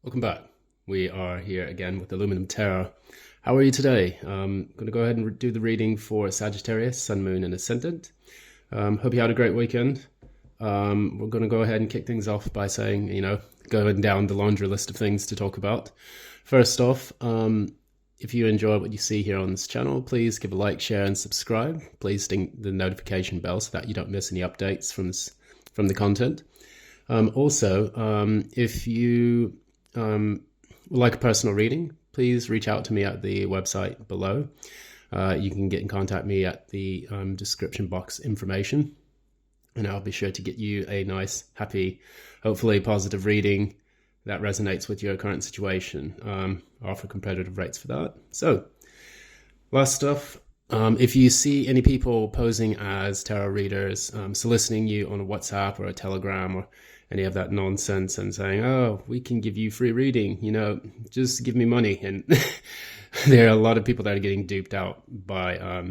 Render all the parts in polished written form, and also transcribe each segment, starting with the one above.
Welcome back. We are here again with Aluminum Tarot. How are you today? I'm going to go ahead and do the reading for Sagittarius, Sun, Moon, and Ascendant. Hope you had a great weekend. We're going to go ahead and kick things off by saying, going down the laundry list of things to talk about. First off, if you enjoy what you see here on this channel, please give a like, share, and subscribe. Please ding the notification bell so that you don't miss any updates from the content. If you would like a personal reading, please reach out to me at the website below. You can get in contact me at the description box information, and I'll be sure to get you a nice, happy, hopefully positive reading that resonates with your current situation. I offer competitive rates for that. So, last stuff. If you see any people posing as tarot readers, soliciting you on a WhatsApp or a Telegram or any of that nonsense and saying, oh, we can give you free reading, just give me money. And there are a lot of people that are getting duped out by,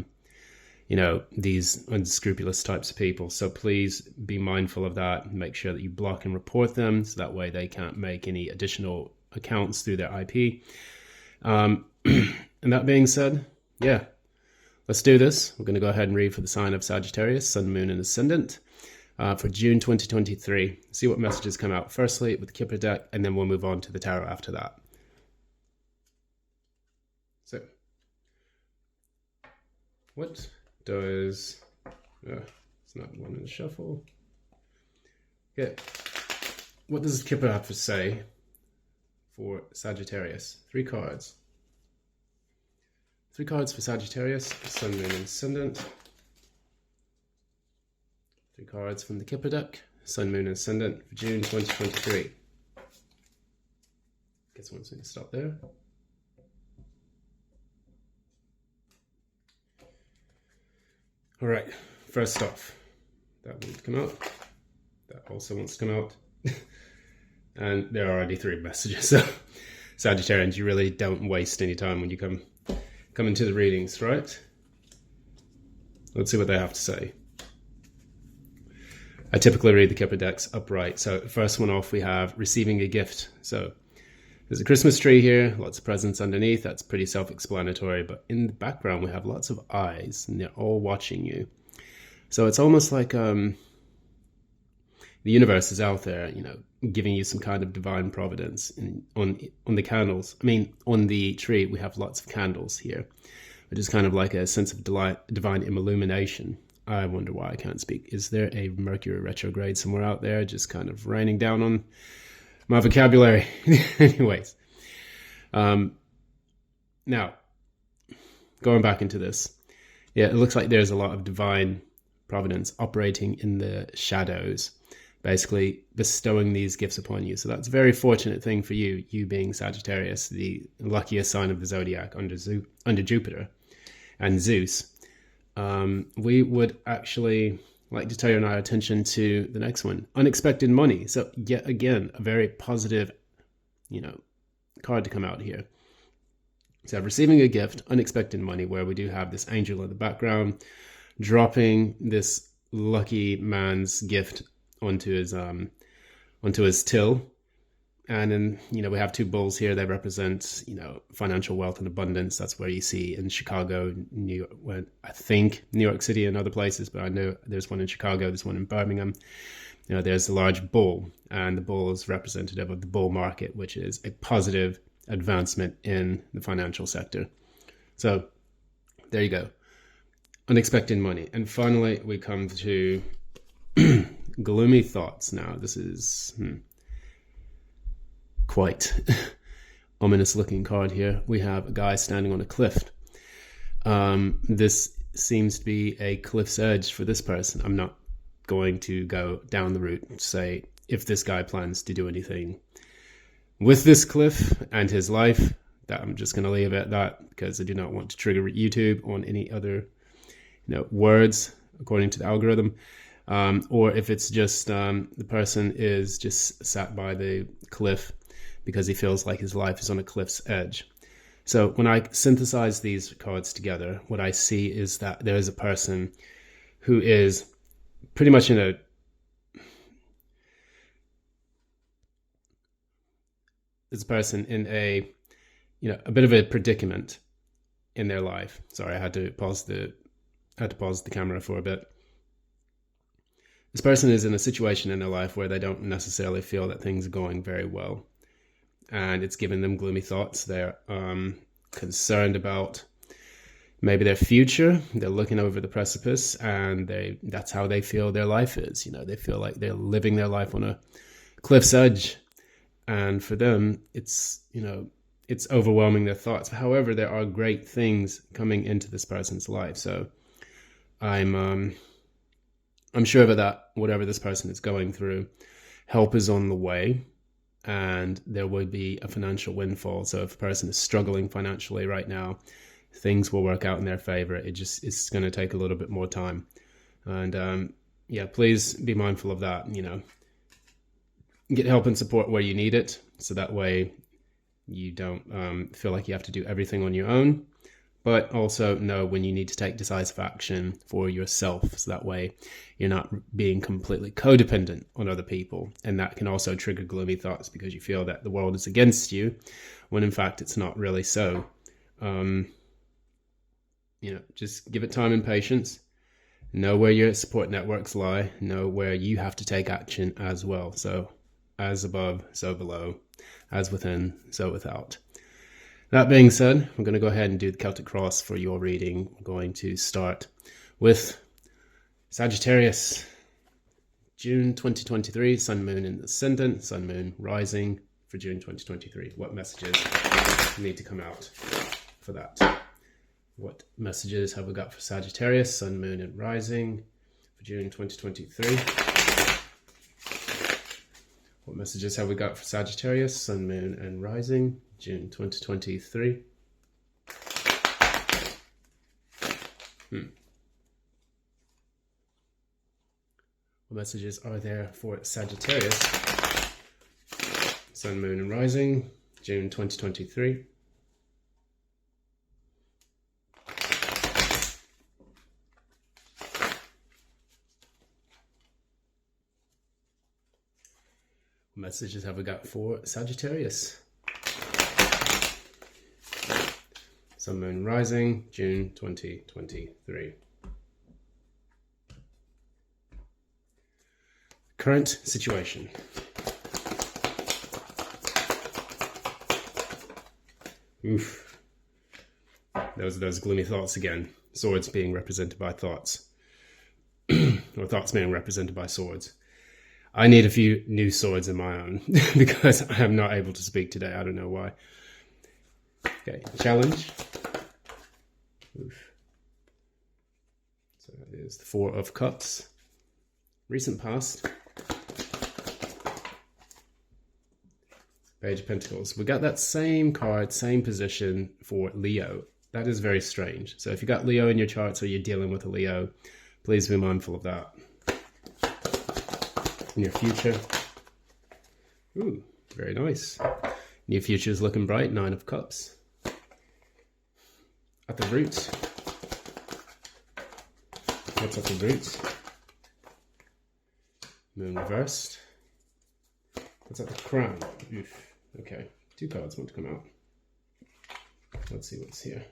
these unscrupulous types of people. So please be mindful of that. Make sure that you block and report them so that way they can't make any additional accounts through their IP. And that being said, yeah, let's do this. We're going to go ahead and read for the sign of Sagittarius, Sun, Moon, and Ascendant for June 2023. See what messages come out firstly with the Kipper deck, and then we'll move on to the tarot after that. So, what does... it's not one in the shuffle. Okay. What does the Kipper have to say for Sagittarius? 3 cards. 3 cards for Sagittarius, Sun, Moon, and Ascendant. 3 cards from the Kipper deck, Sun, Moon, and Ascendant for June 2023. Guess I'm going to stop there. All right, first off, that wants to come out. That also wants to come out. And there are already 3 messages. So, Sagittarians, you really don't waste any time when you come into the readings, right? Let's see what they have to say. I typically read the Kipper decks upright. So first one off, we have receiving a gift. So there's a Christmas tree here, lots of presents underneath. That's pretty self-explanatory. But in the background, we have lots of eyes, and they're all watching you. So it's almost like the universe is out there, giving you some kind of divine providence. And on the candles, on the tree, we have lots of candles here, which is kind of like a sense of divine illumination. I wonder why I can't speak. Is there a Mercury retrograde somewhere out there just kind of raining down on my vocabulary? Anyways. Now, going back into this. Yeah, it looks like there's a lot of divine providence operating in the shadows, basically bestowing these gifts upon you. So that's a very fortunate thing for you, you being Sagittarius, the luckiest sign of the zodiac under Jupiter and Zeus. We would actually like to turn our attention to the next one, unexpected money. So yet again, a very positive, card to come out here. So receiving a gift, unexpected money, where we do have this angel in the background dropping this lucky man's gift onto his till. And then, we have 2 bulls here. They represent, financial wealth and abundance. That's where you see in Chicago, New York, I think New York City and other places, but I know there's one in Chicago, there's one in Birmingham. There's a large bull, and the bull is representative of the bull market, which is a positive advancement in the financial sector. So there you go. Unexpected money. And finally, we come to gloomy thoughts. Now, this is... quite ominous looking card here. We have a guy standing on a cliff. This seems to be a cliff's edge for this person. I'm not going to go down the route and say if this guy plans to do anything with this cliff and his life. That I'm just going to leave it at that, because I do not want to trigger YouTube on any other words according to the algorithm. Or if it's just the person is just sat by the cliff because he feels like his life is on a cliff's edge. So when I synthesize these cards together, what I see is that there is a person who is pretty much in a... there's a person in a bit of a predicament in their life. Sorry, I had to pause the camera for a bit. This person is in a situation in their life where they don't necessarily feel that things are going very well, and it's giving them gloomy thoughts. They're concerned about maybe their future. They're looking over the precipice, and that's how they feel their life is. They feel like they're living their life on a cliff's edge, and for them, it's overwhelming their thoughts. However, there are great things coming into this person's life. So I'm sure that whatever this person is going through, help is on the way, and there will be a financial windfall. So if a person is struggling financially right now, things will work out in their favor. It's going to take a little bit more time. And please be mindful of that. Get help and support where you need it, so that way you don't feel like you have to do everything on your own, but also know when you need to take decisive action for yourself, so that way you're not being completely codependent on other people. And that can also trigger gloomy thoughts because you feel that the world is against you, when in fact it's not really so. Just give it time and patience. Know where your support networks lie. Know where you have to take action as well. So as above, so below. As within, so without. That being said, I'm going to go ahead and do the Celtic Cross for your reading. I'm going to start with Sagittarius, June 2023, Sun, Moon in the Ascendant, Sun, Moon rising for June 2023. What messages need to come out for that? What messages have we got for Sagittarius, Sun, Moon, and rising for June 2023? What messages have we got for Sagittarius, Sun, Moon, and rising, June 2023? What messages are there for Sagittarius, Sun, Moon, and rising, June 2023? What messages have we got for Sagittarius, Sun, Moon, rising, June 2023? Current situation. Oof. Those gloomy thoughts again. Swords being represented by thoughts. Or thoughts being represented by swords. I need a few new swords in my own because I am not able to speak today. I don't know why. Okay, challenge. Oof. So that is the Four of Cups. Recent past. Page of Pentacles. We got that same card, same position for Leo. That is very strange. So if you got Leo in your charts or you're dealing with a Leo, please be mindful of that. In your future. Ooh, very nice. Your future is looking bright. 9 of Cups. At the root. What's at the root? Moon reversed. What's at the crown? Oof. Okay, 2 cards want to come out. Let's see what's here.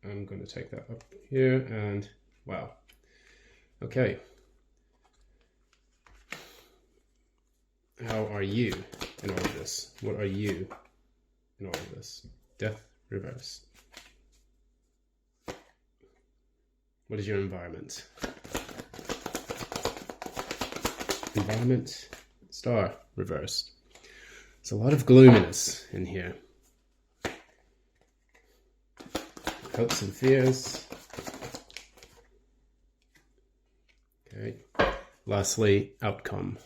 I'm going to take that up here and wow. Okay. How are you in all of this? What are you in all of this? Death reverse. What is your environment? Environment, Star reversed. There's a lot of gloominess in here. Hopes and fears. Okay. Lastly, outcome.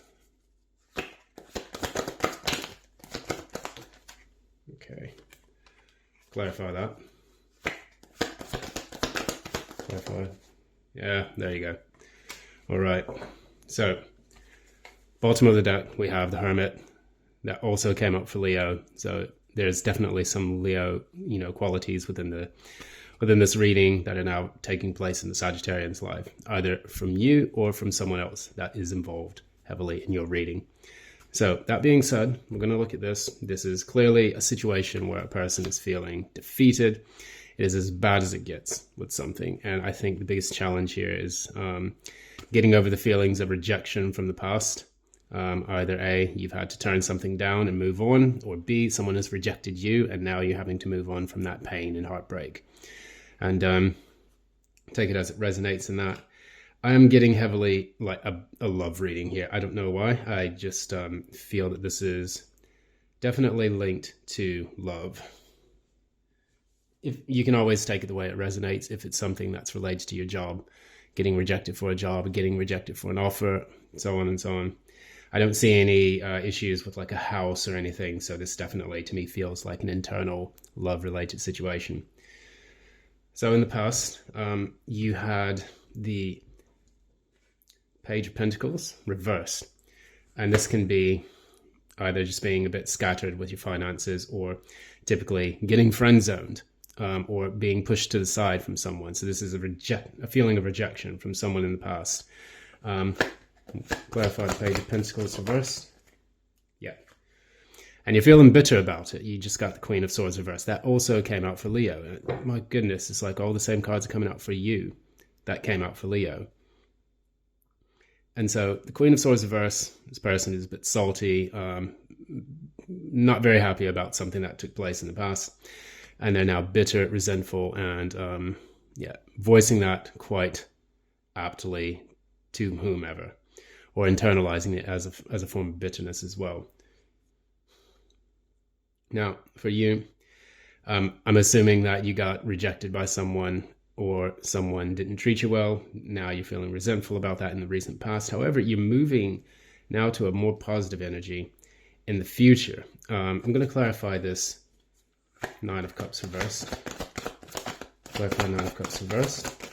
Okay. Clarify that. Clarify. Yeah, there you go. All right. So, bottom of the deck, we have the Hermit. That also came up for Leo. So there's definitely some Leo, qualities within this reading that are now taking place in the Sagittarian's life, either from you or from someone else that is involved heavily in your reading. So that being said, we're going to look at this. This is clearly a situation where a person is feeling defeated. It is as bad as it gets with something. And I think the biggest challenge here is getting over the feelings of rejection from the past. Either A, you've had to turn something down and move on, or B, someone has rejected you and now you're having to move on from that pain and heartbreak. And take it as it resonates in that. I am getting heavily like a love reading here. I don't know why. I just feel that this is definitely linked to love. If you can always take it the way it resonates. If it's something that's related to your job, getting rejected for a job, getting rejected for an offer, so on and so on. I don't see any issues with like a house or anything. So this definitely to me feels like an internal love related situation. So in the past, you had the Page of Pentacles reversed. And this can be either just being a bit scattered with your finances, or typically getting friend zoned, or being pushed to the side from someone. So this is a feeling of rejection from someone in the past. Clarify the Page of Pentacles reversed. Yeah. And you're feeling bitter about it. You just got the Queen of Swords reversed. That also came out for Leo. My goodness, it's like all the same cards are coming out for you. That came out for Leo. And so the Queen of Swords reversed, this person is a bit salty, not very happy about something that took place in the past. And they're now bitter, resentful, and voicing that quite aptly to whomever, or internalizing it as a form of bitterness as well. Now, for you, I'm assuming that you got rejected by someone, or someone didn't treat you well. Now you're feeling resentful about that in the recent past. However, you're moving now to a more positive energy in the future. I'm going to clarify this Nine of Cups reversed. Clarify Nine of Cups reversed.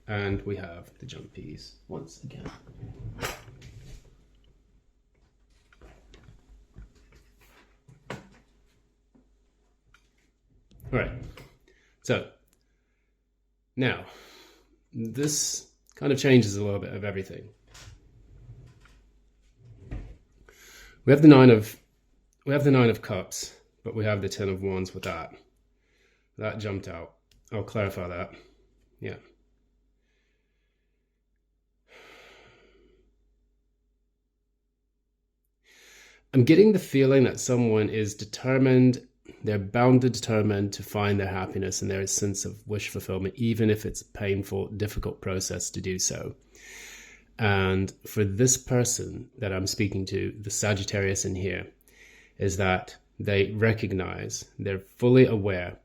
And we have the jump piece once again. All right. So now this kind of changes a little bit of everything. We have the Nine of Cups, but we have the Ten of Wands with that. That jumped out. I'll clarify that. Yeah. I'm getting the feeling that someone is determined. They're bound and determined to find their happiness and their sense of wish fulfillment, even if it's a painful, difficult process to do so. And for this person that I'm speaking to, the Sagittarius in here, is that they recognize, they're fully aware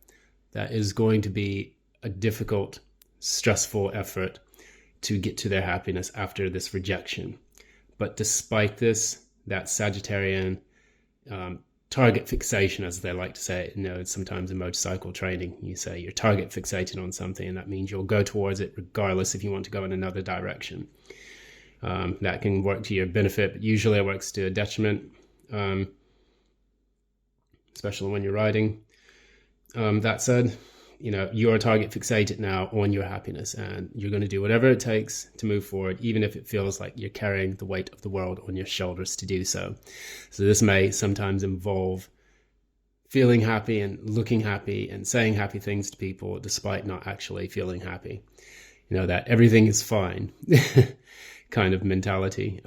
that is going to be a difficult, stressful effort to get to their happiness after this rejection. But despite this, that Sagittarian target fixation, as they like to say, sometimes in motorcycle training, you say you're target fixated on something, and that means you'll go towards it regardless if you want to go in another direction. That can work to your benefit, but usually it works to a detriment, especially when you're riding. That said, you're target fixated now on your happiness, and you're going to do whatever it takes to move forward, even if it feels like you're carrying the weight of the world on your shoulders to do so. So this may sometimes involve feeling happy and looking happy and saying happy things to people despite not actually feeling happy. That everything is fine kind of mentality,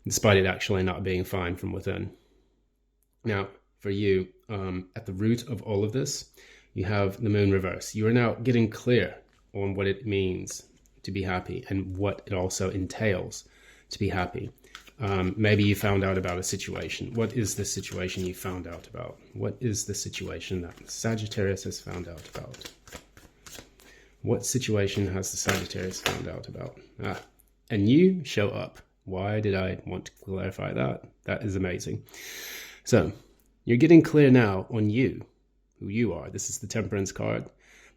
despite it actually not being fine from within. Now, for you, at the root of all of this, you have the Moon reverse. You are now getting clear on what it means to be happy and what it also entails to be happy. Maybe you found out about a situation. What is the situation you found out about? What is the situation that Sagittarius has found out about? What situation has the Sagittarius found out about? And you show up. Why did I want to clarify that? That is amazing. So you're getting clear now on you, who you are. This is the Temperance card.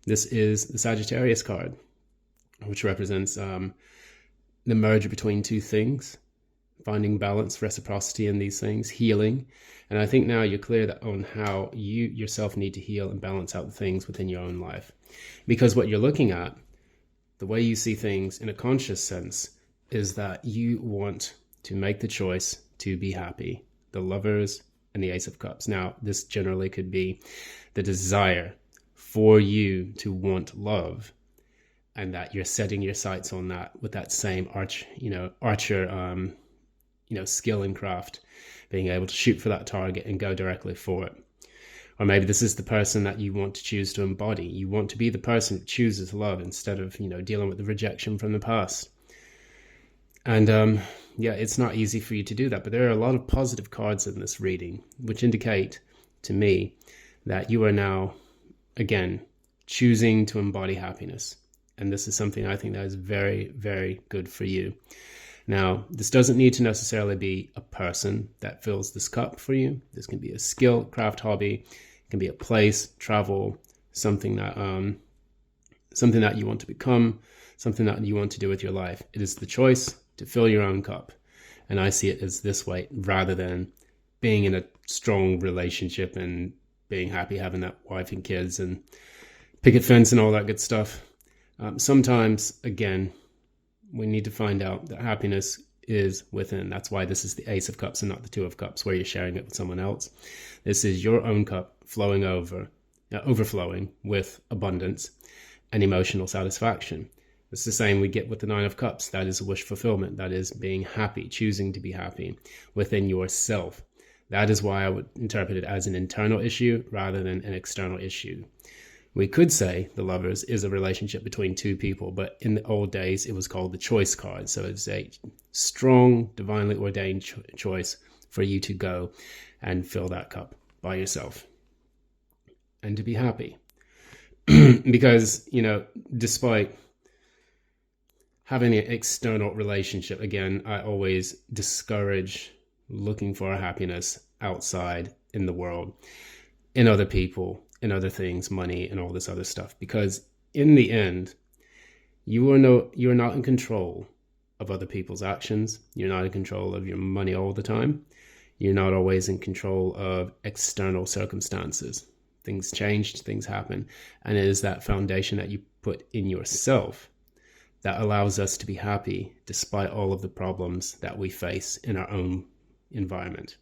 This is the Sagittarius card, which represents the merger between two things, finding balance, reciprocity in these things, healing. And I think now you're clear on how you yourself need to heal and balance out the things within your own life. Because what you're looking at, the way you see things in a conscious sense, is that you want to make the choice to be happy. The Lovers and the Ace of Cups. Now, this generally could be the desire for you to want love, and that you're setting your sights on that with that same archer skill and craft, being able to shoot for that target and go directly for it. Or maybe this is the person that you want to choose to embody. You want to be the person who chooses love instead of, dealing with the rejection from the past. And it's not easy for you to do that, but there are a lot of positive cards in this reading, which indicate to me that you are now, again, choosing to embody happiness. And this is something I think that is very, very good for you. Now, this doesn't need to necessarily be a person that fills this cup for you. This can be a skill, craft, hobby. It can be a place, travel, something that you want to become, something that you want to do with your life. It is the choice to fill your own cup. And I see it as this way, rather than being in a strong relationship and being happy, having that wife and kids and picket fence and all that good stuff. Sometimes, again, we need to find out that happiness is within. That's why this is the Ace of Cups and not the Two of Cups, where you're sharing it with someone else. This is your own cup overflowing with abundance and emotional satisfaction. It's the same we get with the Nine of Cups. That is wish fulfillment. That is being happy, choosing to be happy within yourself. That is why I would interpret it as an internal issue rather than an external issue. We could say the Lovers is a relationship between two people, but in the old days, it was called the choice card. So it's a strong, divinely ordained choice for you to go and fill that cup by yourself and to be happy. Because, despite having an external relationship, again, I always discourage looking for happiness outside in the world, in other people, in other things, money, and all this other stuff. Because in the end, you are not in control of other people's actions. You're not in control of your money all the time. You're not always in control of external circumstances. Things change, things happen. And it is that foundation that you put in yourself that allows us to be happy despite all of the problems that we face in our own environment.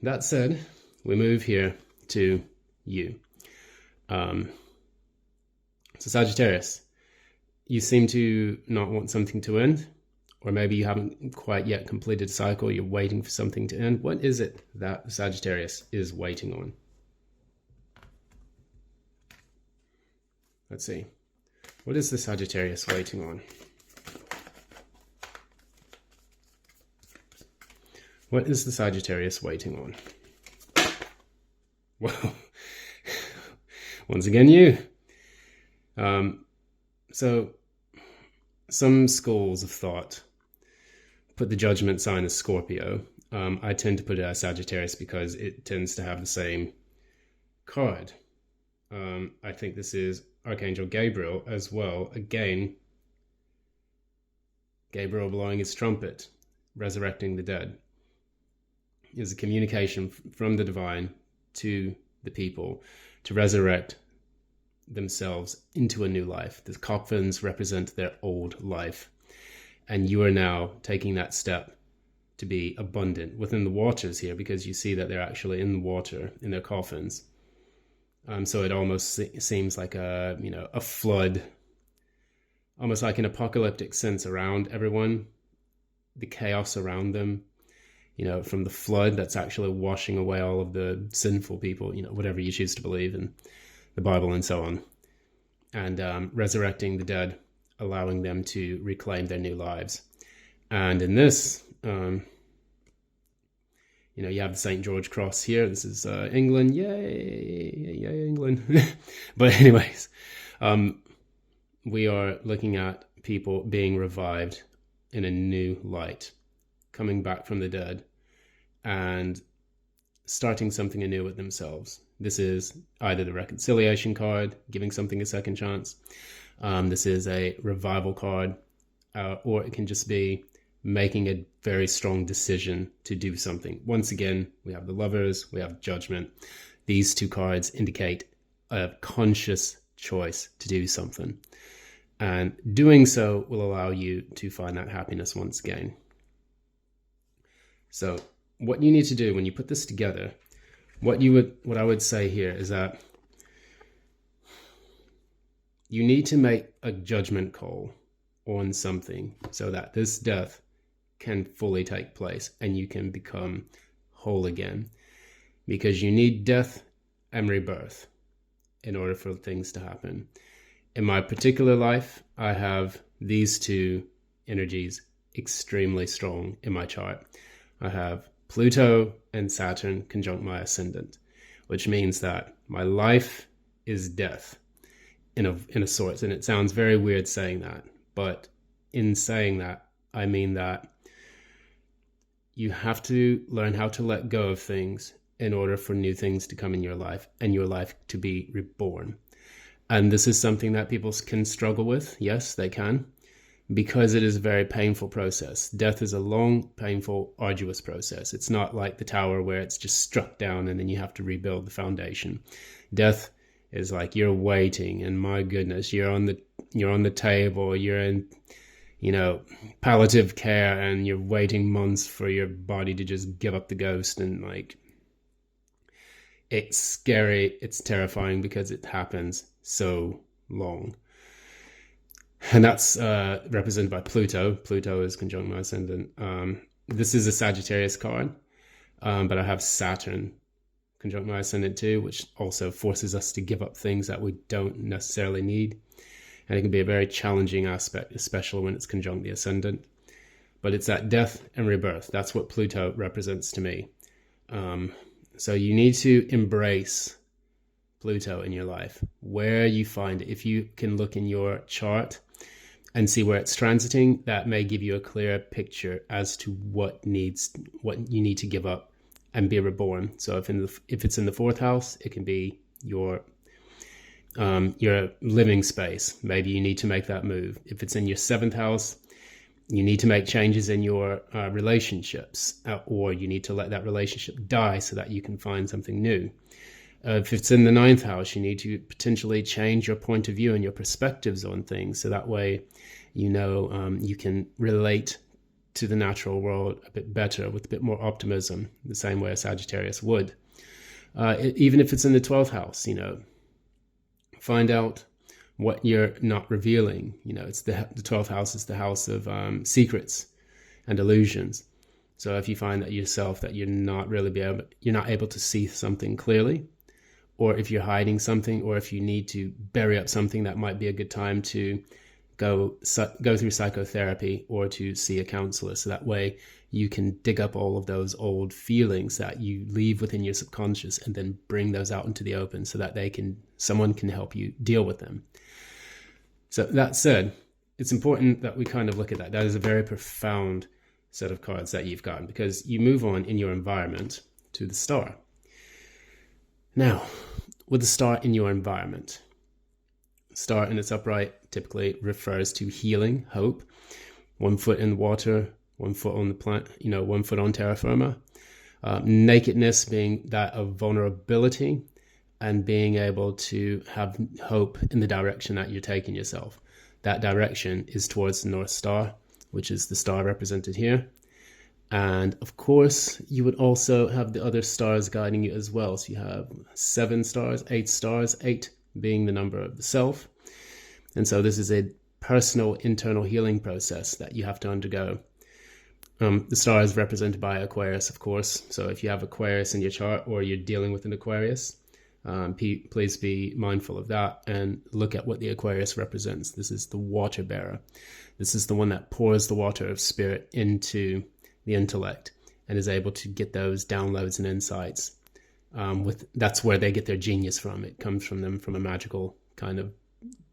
That said, we move here to you. So Sagittarius, you seem to not want something to end, or maybe you haven't quite yet completed a cycle, you're waiting for something to end. What is it that Sagittarius is waiting on? Let's see. What is the Sagittarius waiting on? What is the Sagittarius waiting on? Well, once again, you. So some schools of thought put the judgment sign as Scorpio. I tend to put it as Sagittarius because it tends to have the same card. I think this is Archangel Gabriel as well. Again, Gabriel blowing his trumpet, resurrecting the dead, is a communication from the divine to the people to resurrect themselves into a new life. The coffins represent their old life, and you are now taking that step to be abundant within the waters here, because you see that they're actually in the water in their coffins. So it almost seems like a flood, almost like an apocalyptic sense around everyone, the chaos around them, from the flood that's actually washing away all of the sinful people, whatever you choose to believe in the Bible and so on, and resurrecting the dead, allowing them to reclaim their new lives. And in this, you have the St. George Cross here. This is England. Yay, England. But anyways, we are looking at people being revived in a new light, coming back from the dead and starting something anew with themselves. This is either the reconciliation card, giving something a second chance. This is a revival card, or it can just be making a very strong decision to do something. Once again, we have the Lovers, we have Judgment. These two cards indicate a conscious choice to do something. And doing so will allow you to find that happiness once again. So what you need to do when you put this together, what I would say here is that you need to make a judgment call on something so that this death can fully take place and you can become whole again, because you need death and rebirth in order for things to happen. In my particular life, I have these two energies extremely strong in my chart. I have Pluto and Saturn conjunct my ascendant, which means that my life is death in a sort. And it sounds very weird saying that, but in saying that, I mean that you have to learn how to let go of things in order for new things to come in your life and your life to be reborn. And this is something that people can struggle with. Yes, they can, because it is a very painful process. Death is a long, painful, arduous process. It's not like the tower where it's just struck down and then you have to rebuild the foundation. Death is like you're waiting, and my goodness, you're on the table, you're in, palliative care, and you're waiting months for your body to just give up the ghost. And like, it's scary, it's terrifying because it happens so long. And that's represented by Pluto. Pluto is conjunct my ascendant. This is a Sagittarius card, but I have Saturn conjunct my ascendant too, which also forces us to give up things that we don't necessarily need. And it can be a very challenging aspect, especially when it's conjunct the ascendant. But it's that death and rebirth. That's what Pluto represents to me. So you need to embrace Pluto in your life, where you find it. If you can look in your chart and see where it's transiting, that may give you a clear picture as to what you need to give up and be reborn. So if it's in the fourth house, it can be your living space. Maybe you need to make that move. If it's in your seventh house, you need to make changes in your relationships, or you need to let that relationship die so that you can find something new. If it's in the ninth house, you need to potentially change your point of view and your perspectives on things, so that way you can relate to the natural world a bit better, with a bit more optimism, the same way a Sagittarius would. Even if it's in the 12th house, find out what you're not revealing. It's the 12th house is the house of secrets and illusions. So if you find that yourself that you're not able to see something clearly, or if you're hiding something, or if you need to bury up something, that might be a good time to go through psychotherapy or to see a counselor. So that way you can dig up all of those old feelings that you leave within your subconscious and then bring those out into the open so that someone can help you deal with them. So that said, it's important that we kind of look at that. That is a very profound set of cards that you've gotten, because you move on in your environment to the star. Now, with the star in your environment, star in its upright typically refers to healing, hope, 1 foot in the water, 1 foot on the plant, 1 foot on terra firma. Nakedness being that of vulnerability, and being able to have hope in the direction that you're taking yourself. That direction is towards the North Star, which is the star represented here. And of course, you would also have the other stars guiding you as well. So you have 7 stars, 8 stars, 8 being the number of the self. And so this is a personal internal healing process that you have to undergo. The star is represented by Aquarius, of course. So if you have Aquarius in your chart, or you're dealing with an Aquarius, please be mindful of that and look at what the Aquarius represents. This is the water bearer. This is the one that pours the water of spirit into the intellect and is able to get those downloads and insights. That's where they get their genius from. It comes from them from a magical kind of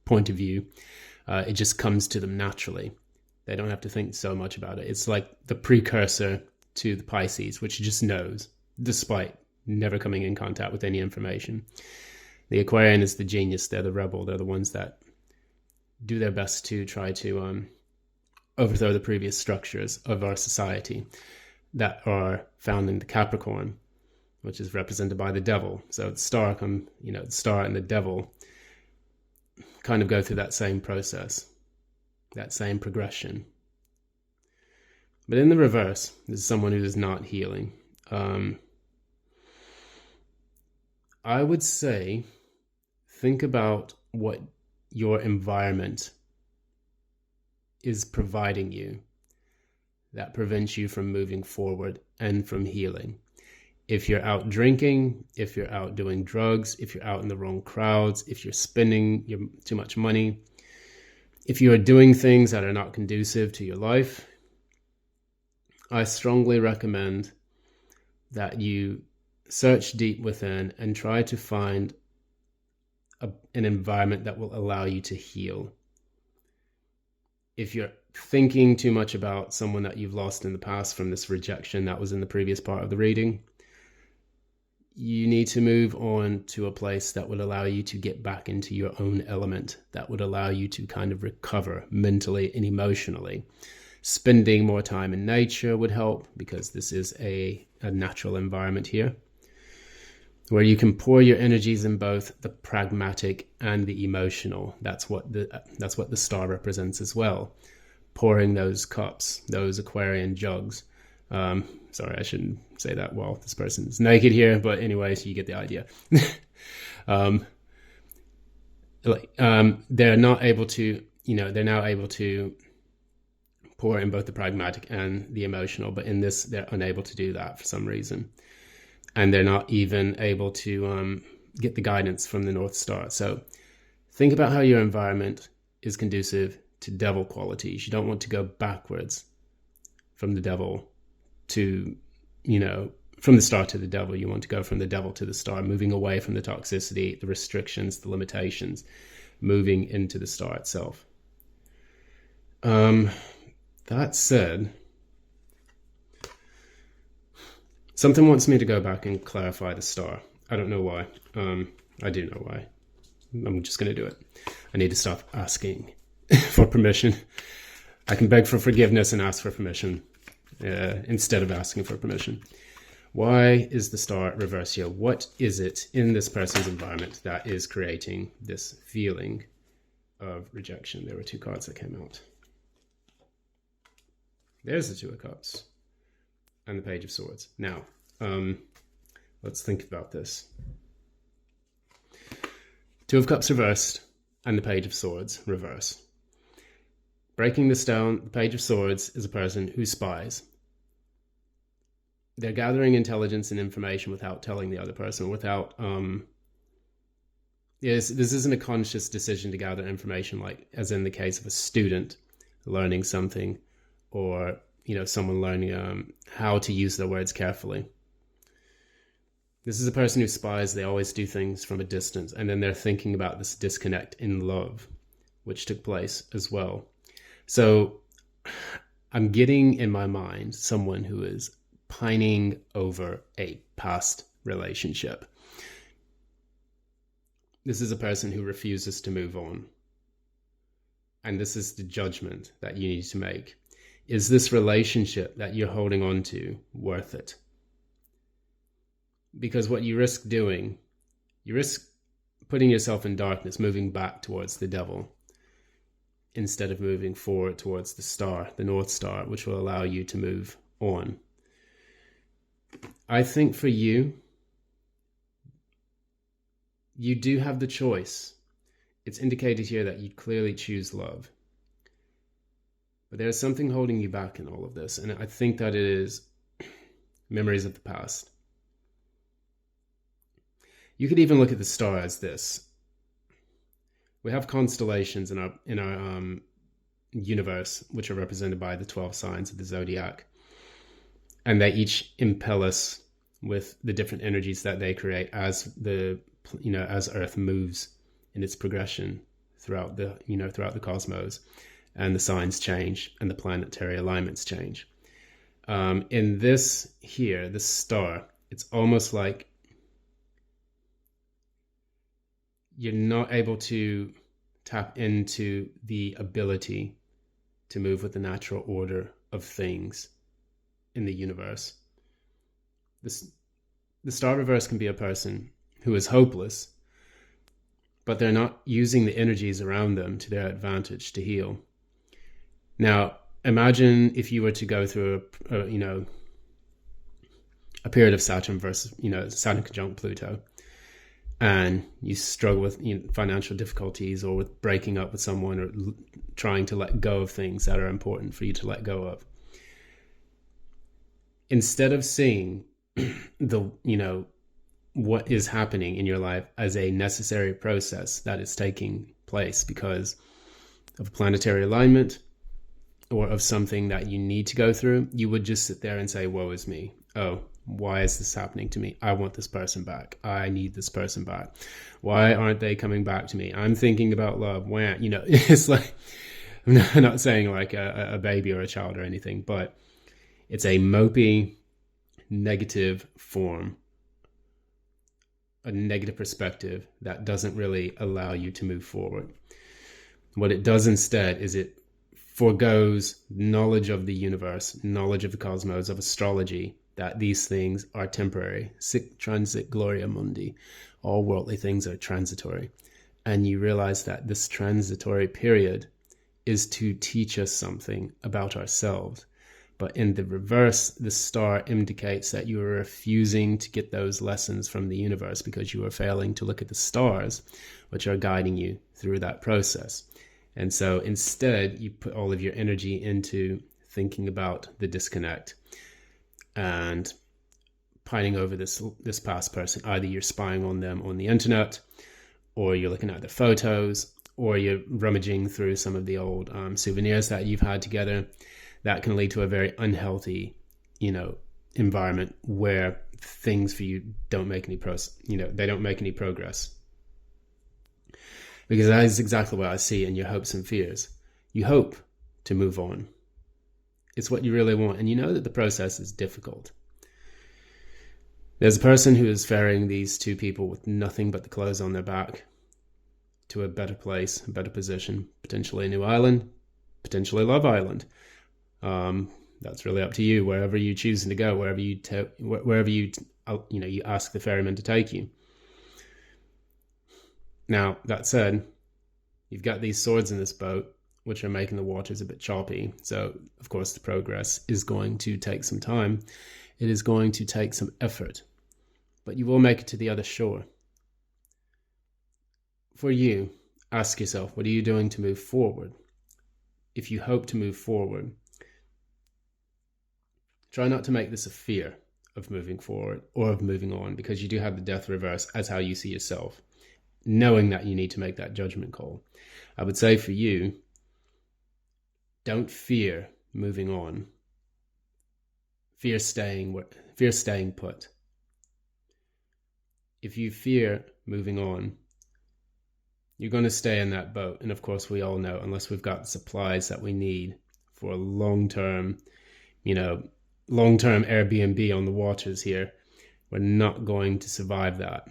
point of view. It just comes to them naturally. They don't have to think so much about it. It's like the precursor to the Pisces, which just knows, despite never coming in contact with any information. The Aquarian is the genius. They're the rebel. They're the ones that do their best to try to overthrow the previous structures of our society that are found in the Capricorn, which is represented by the devil. So the star the star and the devil kind of go through that same process. that same progression. But in the reverse, this is someone who is not healing. I would say, think about what your environment is providing you that prevents you from moving forward and from healing. If you're out drinking, if you're out doing drugs, if you're out in the wrong crowds, if you're spending too much money, if you are doing things that are not conducive to your life, I strongly recommend that you search deep within and try to find an environment that will allow you to heal. If you're thinking too much about someone that you've lost in the past from this rejection that was in the previous part of the reading, you need to move on to a place that would allow you to get back into your own element, that would allow you to kind of recover mentally and emotionally. Spending more time in nature would help, because this is a natural environment here, where you can pour your energies in both the pragmatic and the emotional. That's what the star represents as well. Pouring those cups, those Aquarian jugs. Sorry, I shouldn't say that while this person's naked here, but anyways, you get the idea. They're not able to, they're now able to pour in both the pragmatic and the emotional, but in this, they're unable to do that for some reason. And they're not even able to get the guidance from the North Star. So think about how your environment is conducive to devil qualities. You don't want to go backwards from the devil to, from the star to the devil. You want to go from the devil to the star, moving away from the toxicity, the restrictions, the limitations, moving into the star itself. That said, something wants me to go back and clarify the star. I don't know why. I do know why. I'm just going to do it. I need to stop asking for permission. I can beg for forgiveness and ask for permission instead of asking for permission. Why is the star reversed here? What is it in this person's environment that is creating this feeling of rejection? There were two cards that came out. There's the Two of Cups and the Page of Swords. Now, let's think about this. Two of Cups reversed and the Page of Swords reversed. Breaking this down, the Page of Swords is a person who spies. They're gathering intelligence and information without telling the other person, without... Yes, this isn't a conscious decision to gather information, like as in the case of a student learning something, or someone learning how to use their words carefully. This is a person who spies. They always do things from a distance, and then they're thinking about this disconnect in love, which took place as well. So I'm getting in my mind someone who is pining over a past relationship. This is a person who refuses to move on. And this is the judgment that you need to make. Is this relationship that you're holding on to worth it? Because what you risk doing, you risk putting yourself in darkness, moving back towards the devil, instead of moving forward towards the star, the North Star, which will allow you to move on. I think for you, you do have the choice. It's indicated here that you clearly choose love. But there's something holding you back in all of this, and I think that it is memories of the past. You could even look at the star as this. We have constellations in our universe, which are represented by the 12 signs of the zodiac, and they each impel us with the different energies that they create as as Earth moves in its progression throughout the cosmos, and the signs change and the planetary alignments change. In this here, the star, it's almost like you're not able to tap into the ability to move with the natural order of things in the universe. The star reverse can be a person who is hopeless, but they're not using the energies around them to their advantage to heal. Now, imagine if you were to go through a period of Saturn versus, Saturn conjunct Pluto, and you struggle with financial difficulties, or with breaking up with someone, or trying to let go of things that are important for you to let go of. Instead of seeing what is happening in your life as a necessary process that is taking place because of a planetary alignment or of something that you need to go through, you would just sit there and say, woe is me. Oh, why is this happening to me? I want this person back. I need this person back. Why aren't they coming back to me? I'm thinking about love. Why? It's like, I'm not saying like a baby or a child or anything, but it's a mopey, negative form, a negative perspective that doesn't really allow you to move forward. What it does instead is it forgoes knowledge of the universe, knowledge of the cosmos, of astrology, that these things are temporary. Sic transit gloria mundi. All worldly things are transitory. And you realize that this transitory period is to teach us something about ourselves. But in the reverse, the star indicates that you are refusing to get those lessons from the universe because you are failing to look at the stars, which are guiding you through that process. And so instead, you put all of your energy into thinking about the disconnect and pining over this past person. Either you're spying on them on the internet, or you're looking at their photos, or you're rummaging through some of the old souvenirs that you've had together. That can lead to a very unhealthy, environment where things for you don't make any they don't make any progress. Because that is exactly what I see in your hopes and fears. You hope to move on. It's what you really want. And you know that the process is difficult. There's a person who is ferrying these two people with nothing but the clothes on their back to a better place, a better position, potentially a new island, potentially Love Island. That's really up to you. Wherever you choose to go, wherever you ask the ferryman to take you. Now, that said, you've got these swords in this boat, which are making the waters a bit choppy. So, of course, the progress is going to take some time. It is going to take some effort. But you will make it to the other shore. For you, ask yourself, what are you doing to move forward? If you hope to move forward, try not to make this a fear of moving forward or of moving on, because you do have the death reverse as how you see yourself, knowing that you need to make that judgment call. I would say for you, don't fear moving on. Fear staying put. If you fear moving on, you're going to stay in that boat. And of course, we all know, unless we've got supplies that we need for a long-term Airbnb on the waters here, we're not going to survive that.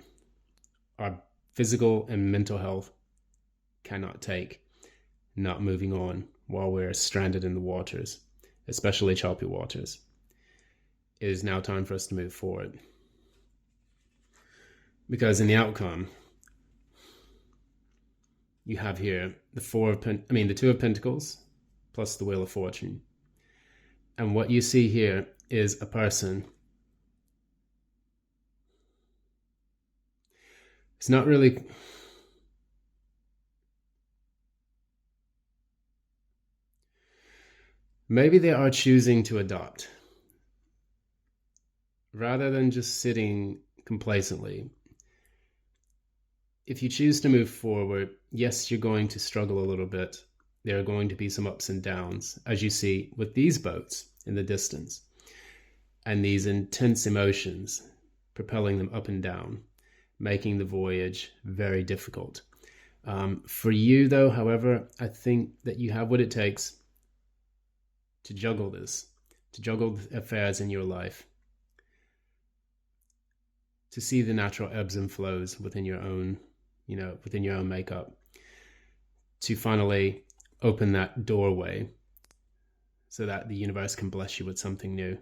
Our physical and mental health cannot take not moving on while we're stranded in the waters, especially choppy waters. It is now time for us to move forward. Because in the outcome, you have here the Two of Pentacles plus the Wheel of Fortune. And what you see here is a person. It's not really... Maybe they are choosing to adopt. Rather than just sitting complacently. If you choose to move forward, yes, you're going to struggle a little bit. There are going to be some ups and downs, as you see with these boats in the distance, and these intense emotions propelling them up and down, making the voyage very difficult. For you, though, however, I think that you have what it takes to juggle this, to juggle the affairs in your life, to see the natural ebbs and flows within your own makeup, to finally open that doorway so that the universe can bless you with something new.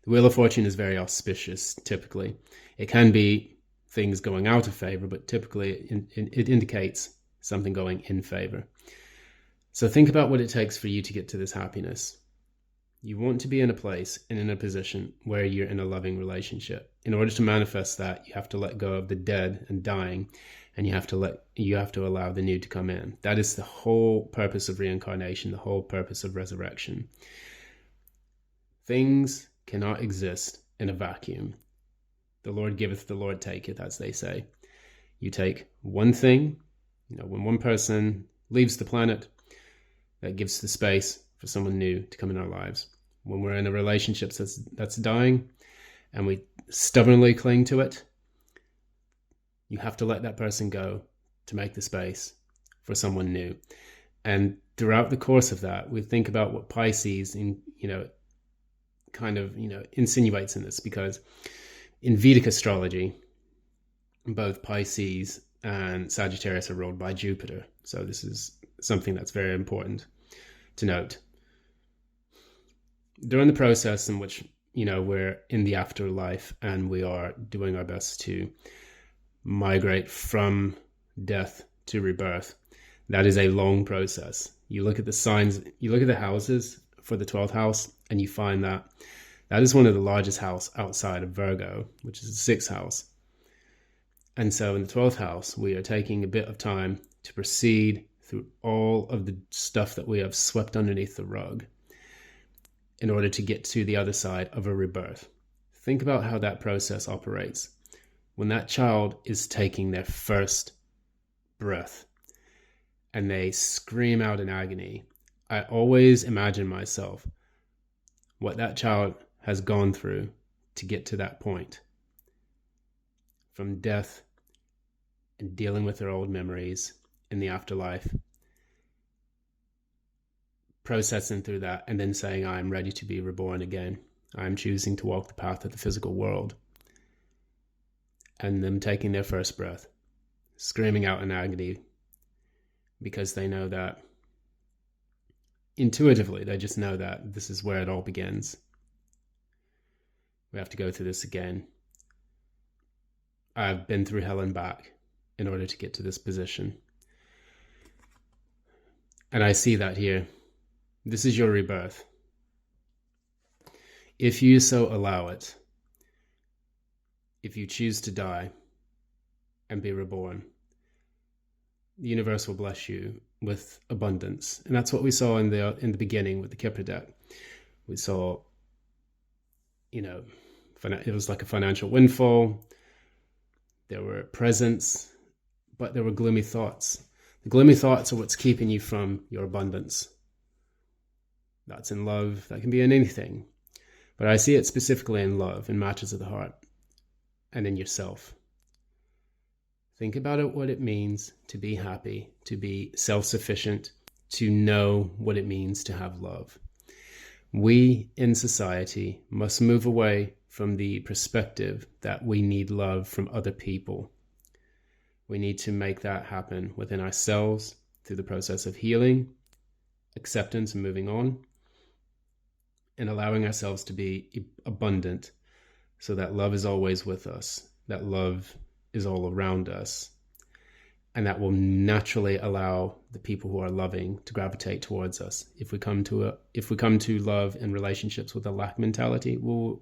The Wheel of Fortune is very auspicious, typically. It can be things going out of favor, but typically it indicates something going in favor. So think about what it takes for you to get to this happiness. You want to be in a place and in a position where you're in a loving relationship. In order to manifest that, you have to let go of the dead and dying, and you have to allow the new to come in. That is the whole purpose of reincarnation, the whole purpose of resurrection. Things cannot exist in a vacuum. The Lord giveth, the Lord taketh, as they say. You take one thing, when one person leaves the planet, that gives the space for someone new to come in our lives. When we're in a relationship that's dying and we stubbornly cling to it, you have to let that person go to make the space for someone new. And throughout the course of that, we think about what Pisces insinuates in this, because in Vedic astrology, both Pisces and Sagittarius are ruled by Jupiter. So this is something that's very important to note. During the process in which, we're in the afterlife and we are doing our best to migrate from death to rebirth, that is a long process. You look at the signs, you look at the houses for the 12th house, and you find that is one of the largest house outside of Virgo, which is the 6th house. And so in the 12th house, we are taking a bit of time to proceed through all of the stuff that we have swept underneath the rug in order to get to the other side of a rebirth. Think about how that process operates. When that child is taking their first breath and they scream out in agony, I always imagine myself what that child has gone through to get to that point. From death and dealing with their old memories in the afterlife, processing through that, and then saying, I'm ready to be reborn again. I'm choosing to walk the path of the physical world. And them taking their first breath, screaming out in agony, because they know that intuitively, they just know that this is where it all begins. We have to go through this again. I've been through hell and back in order to get to this position. And I see that here. This is your rebirth. If you so allow it, if you choose to die and be reborn, the universe will bless you with abundance. And that's what we saw in the beginning with the Kipper deck. We saw, it was like a financial windfall. There were presents, but there were gloomy thoughts. The gloomy thoughts are what's keeping you from your abundance. That's in love. That can be in anything. But I see it specifically in love, in matters of the heart, and in yourself. Think about what it means to be happy, to be self-sufficient, to know what it means to have love. We in society must move away from the perspective that we need love from other people. We need to make that happen within ourselves through the process of healing, acceptance, and moving on, and allowing ourselves to be abundant so that love is always with us, that love is all around us, and that will naturally allow the people who are loving to gravitate towards us. If we come to love and relationships with a lack mentality, we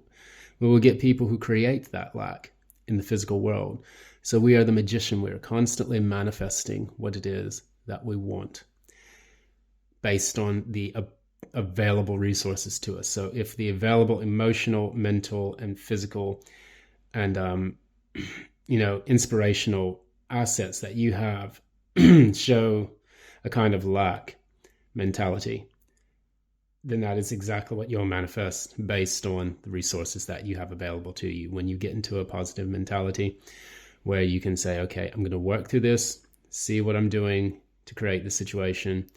will get people who create that lack in the physical world. So we are the magician. We are constantly manifesting what it is that we want based on the available resources to us. So if the available emotional, mental, and physical and inspirational assets that you have show a kind of lack mentality, then that is exactly what you'll manifest based on the resources that you have available to you. When you get into a positive mentality where you can say, okay, I'm going to work through this, see what I'm doing to create the situation,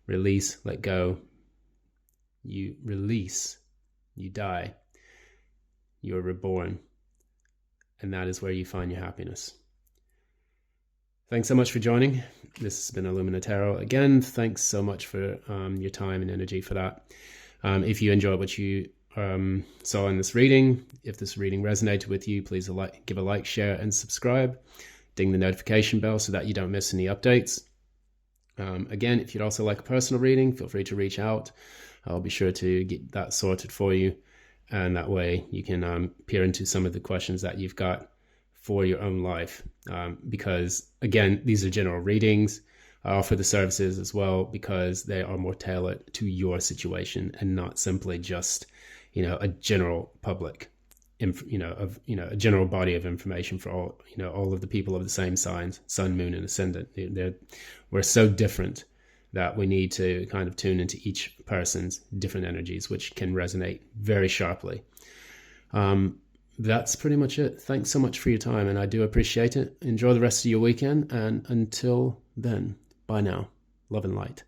release, let go. You release, you die, you're reborn. And that is where you find your happiness. Thanks so much for joining. This has been Illumina Tarot. Again, thanks so much for your time and energy for that. If you enjoyed what you saw in this reading, if this reading resonated with you, please give a like, share, and subscribe. Ding the notification bell so that you don't miss any updates. Again, if you'd also like a personal reading, feel free to reach out. I'll be sure to get that sorted for you. And that way you can peer into some of the questions that you've got for your own life. Because again, these are general readings. I offer the services as well because they are more tailored to your situation and not simply just, a general public, a general body of information for all of the people of the same signs, sun, moon, and ascendant. We're so different that we need to kind of tune into each person's different energies, which can resonate very sharply. That's pretty much it. Thanks so much for your time, and I do appreciate it. Enjoy the rest of your weekend, and until then, bye now. Love and light.